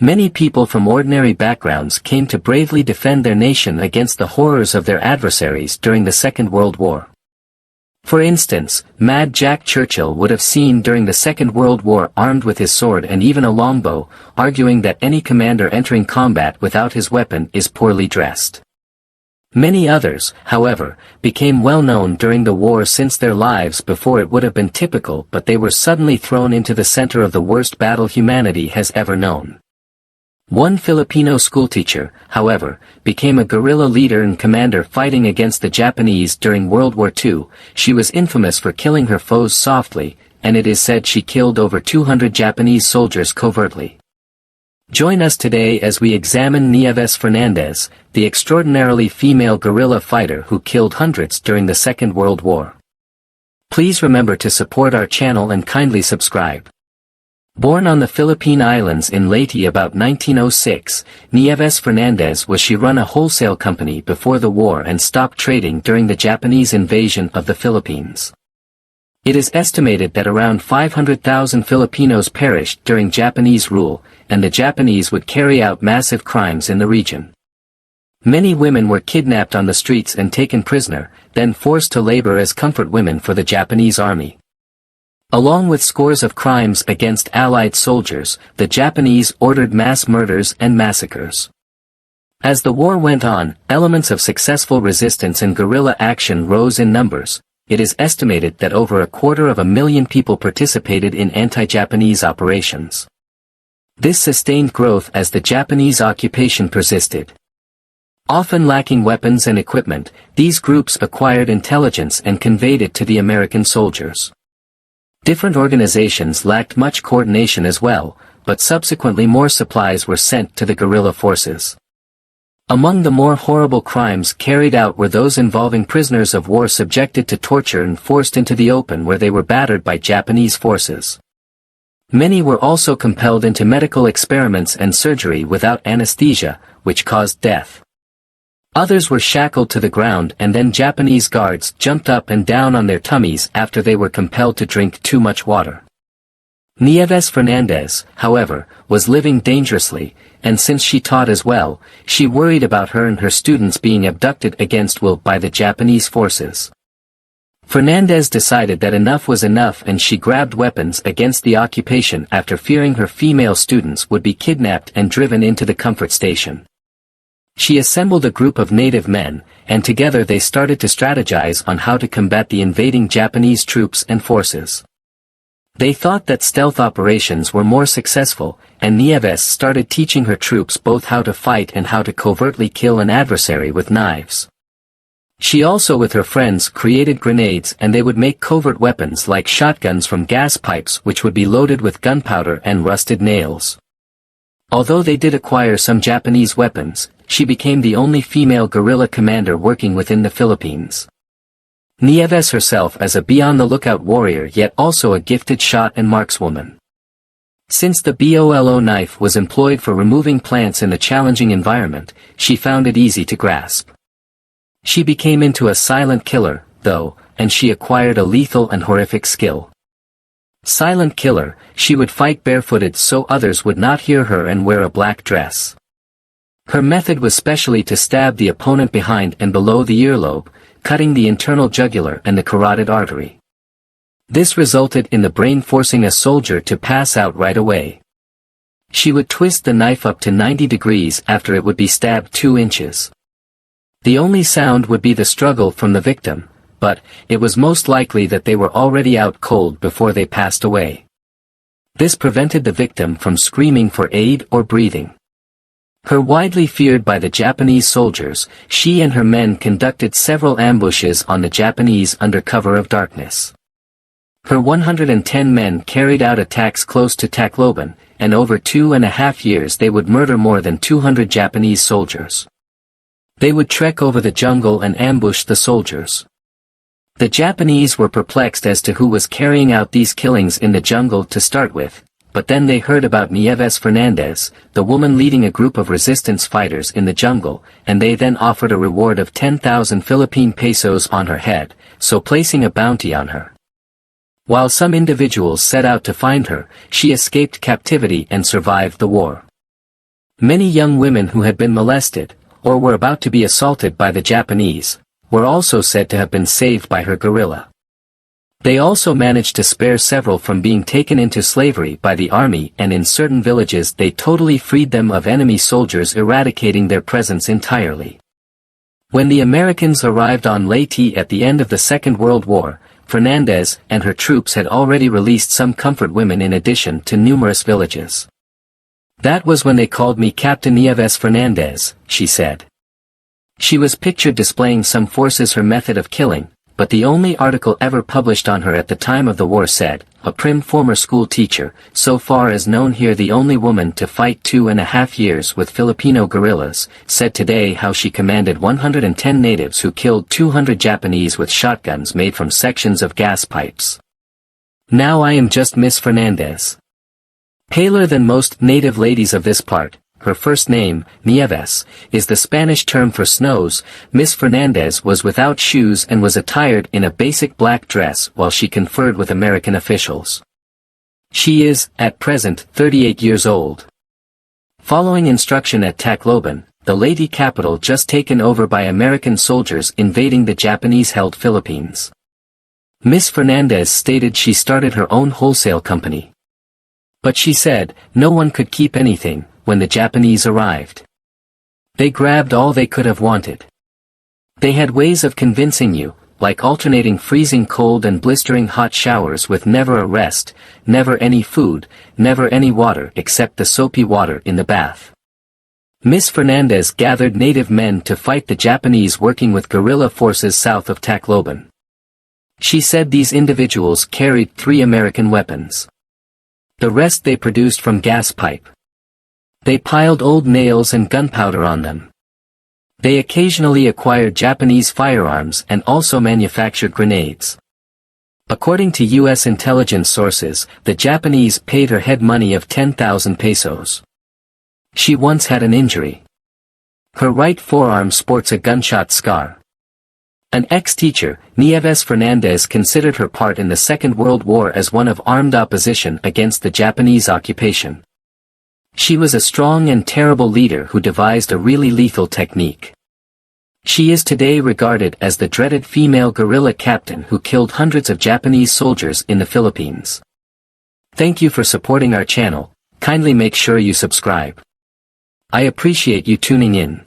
Many people from ordinary backgrounds came to bravely defend their nation against the horrors of their adversaries during the Second World War. For instance, Mad Jack Churchill would have seen during the Second World War armed with his sword and even a longbow, arguing that any commander entering combat without his weapon is poorly dressed. Many others, however, became well known during the war since their lives before it would have been typical, but they were suddenly thrown into the center of the worst battle humanity has ever known. One Filipino schoolteacher, however, became a guerrilla leader and commander fighting against the Japanese during World War II. She was infamous for killing her foes softly, and it is said she killed over 200 Japanese soldiers covertly. Join us today as we examine Nieves Fernandez, the extraordinarily female guerrilla fighter who killed hundreds during the Second World War. Please remember to support our channel and kindly subscribe. Born on the Philippine Islands in Leyte about 1906, Nieves Fernandez she run a wholesale company before the war and stopped trading during the Japanese invasion of the Philippines. It is estimated that around 500,000 Filipinos perished during Japanese rule, and the Japanese would carry out massive crimes in the region. Many women were kidnapped on the streets and taken prisoner, then forced to labor as comfort women for the Japanese army. Along with scores of crimes against Allied soldiers, the Japanese ordered mass murders and massacres. As the war went on, elements of successful resistance and guerrilla action rose in numbers. It is estimated that over 250,000 people participated in anti-Japanese operations. This sustained growth as the Japanese occupation persisted. Often lacking weapons and equipment, these groups acquired intelligence and conveyed it to the American soldiers. Different organizations lacked much coordination as well, but subsequently more supplies were sent to the guerrilla forces. Among the more horrible crimes carried out were those involving prisoners of war subjected to torture and forced into the open where they were battered by Japanese forces. Many were also compelled into medical experiments and surgery without anesthesia, which caused death. Others were shackled to the ground and then Japanese guards jumped up and down on their tummies after they were compelled to drink too much water. Nieves Fernandez, however, was living dangerously, and since she taught as well, she worried about her and her students being abducted against will by the Japanese forces. Fernandez decided that enough was enough and she grabbed weapons against the occupation after fearing her female students would be kidnapped and driven into the comfort station. She assembled a group of native men, and together they started to strategize on how to combat the invading Japanese troops and forces. They thought that stealth operations were more successful, and Nieves started teaching her troops both how to fight and how to covertly kill an adversary with knives. She also with her friends created grenades and they would make covert weapons like shotguns from gas pipes which would be loaded with gunpowder and rusted nails. Although they did acquire some Japanese weapons, she became the only female guerrilla commander working within the Philippines. Nieves herself as a be-on-the-lookout warrior yet also a gifted shot and markswoman. Since the bolo knife was employed for removing plants in a challenging environment, she found it easy to grasp. She became into a silent killer, though, and she acquired a lethal and horrific skill. Silent killer, she would fight barefooted so others would not hear her and wear a black dress. Her method was specially to stab the opponent behind and below the earlobe, cutting the internal jugular and the carotid artery. This resulted in the brain forcing a soldier to pass out right away. She would twist the knife up to 90 degrees after it would be stabbed 2 inches. The only sound would be the struggle from the victim, but it was most likely that they were already out cold before they passed away. This prevented the victim from screaming for aid or breathing. Her widely feared by the Japanese soldiers, she and her men conducted several ambushes on the Japanese under cover of darkness. Her 110 men carried out attacks close to Tacloban, and over 2.5 years they would murder more than 200 Japanese soldiers. They would trek over the jungle and ambush the soldiers. The Japanese were perplexed as to who was carrying out these killings in the jungle to start with, but then they heard about Nieves Fernandez, the woman leading a group of resistance fighters in the jungle, and they then offered a reward of 10,000 Philippine pesos on her head, so placing a bounty on her. While some individuals set out to find her, she escaped captivity and survived the war. Many young women who had been molested, or were about to be assaulted by the Japanese, were also said to have been saved by her guerrilla. They also managed to spare several from being taken into slavery by the army, and in certain villages they totally freed them of enemy soldiers, eradicating their presence entirely. When the Americans arrived on Leyte at the end of the Second World War, Fernandez and her troops had already released some comfort women in addition to numerous villages. "That was when they called me Captain Nieves Fernandez," she said. She was pictured displaying some forces her method of killing, but the only article ever published on her at the time of the war said, "A prim former school teacher, so far as known here the only woman to fight 2.5 years with Filipino guerrillas, said today how she commanded 110 natives who killed 200 Japanese with shotguns made from sections of gas pipes. Now I am just Miss Fernandez." Paler than most native ladies of this part, her first name, Nieves, is the Spanish term for snows. Miss Fernandez was without shoes and was attired in a basic black dress while she conferred with American officials. She is, at present, 38 years old. Following instruction at Tacloban, the Leyte capital just taken over by American soldiers invading the Japanese-held Philippines. Miss Fernandez stated she started her own wholesale company. But she said, no one could keep anything, when the Japanese arrived. They grabbed all they could have wanted. They had ways of convincing you, like alternating freezing cold and blistering hot showers with never a rest, never any food, never any water except the soapy water in the bath. Miss Fernandez gathered native men to fight the Japanese working with guerrilla forces south of Tacloban. She said these individuals carried 3 American weapons. The rest they produced from gas pipe. They piled old nails and gunpowder on them. They occasionally acquired Japanese firearms and also manufactured grenades. According to U.S. intelligence sources, the Japanese paid her head money of 10,000 pesos. She once had an injury. Her right forearm sports a gunshot scar. An ex-teacher, Nieves Fernandez considered her part in the Second World War as one of armed opposition against the Japanese occupation. She was a strong and terrible leader who devised a really lethal technique. She is today regarded as the dreaded female guerrilla captain who killed hundreds of Japanese soldiers in the Philippines. Thank you for supporting our channel. Kindly make sure you subscribe. I appreciate you tuning in.